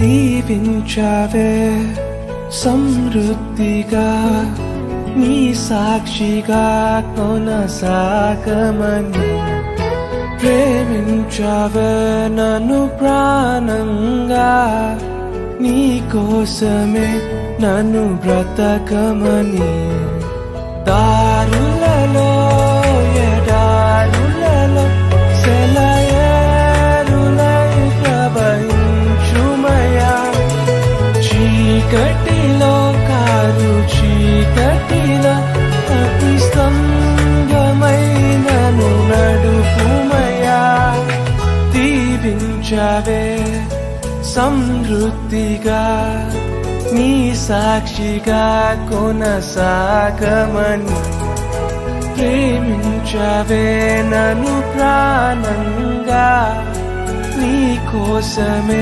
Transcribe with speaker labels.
Speaker 1: దీవించావే సమృద్ధిగా నీ సాక్షిగా కొనసాగమని ప్రేమించావే నన్ను ప్రాణంగా నీ కోసమే నన్ను బ్రతకమని దారులలో ఎడారులలో సెలయేరులై ప్రవహించుమయా చీకటిలో కారు చీకటిలో అతి స్తంభమైనను నడుపుమయా దీవించావే సమృద్ధిగా నీ సాక్షిగా కొనసాగమని ప్రేమించావే నన్ను ప్రాణంగా నీ కోసమే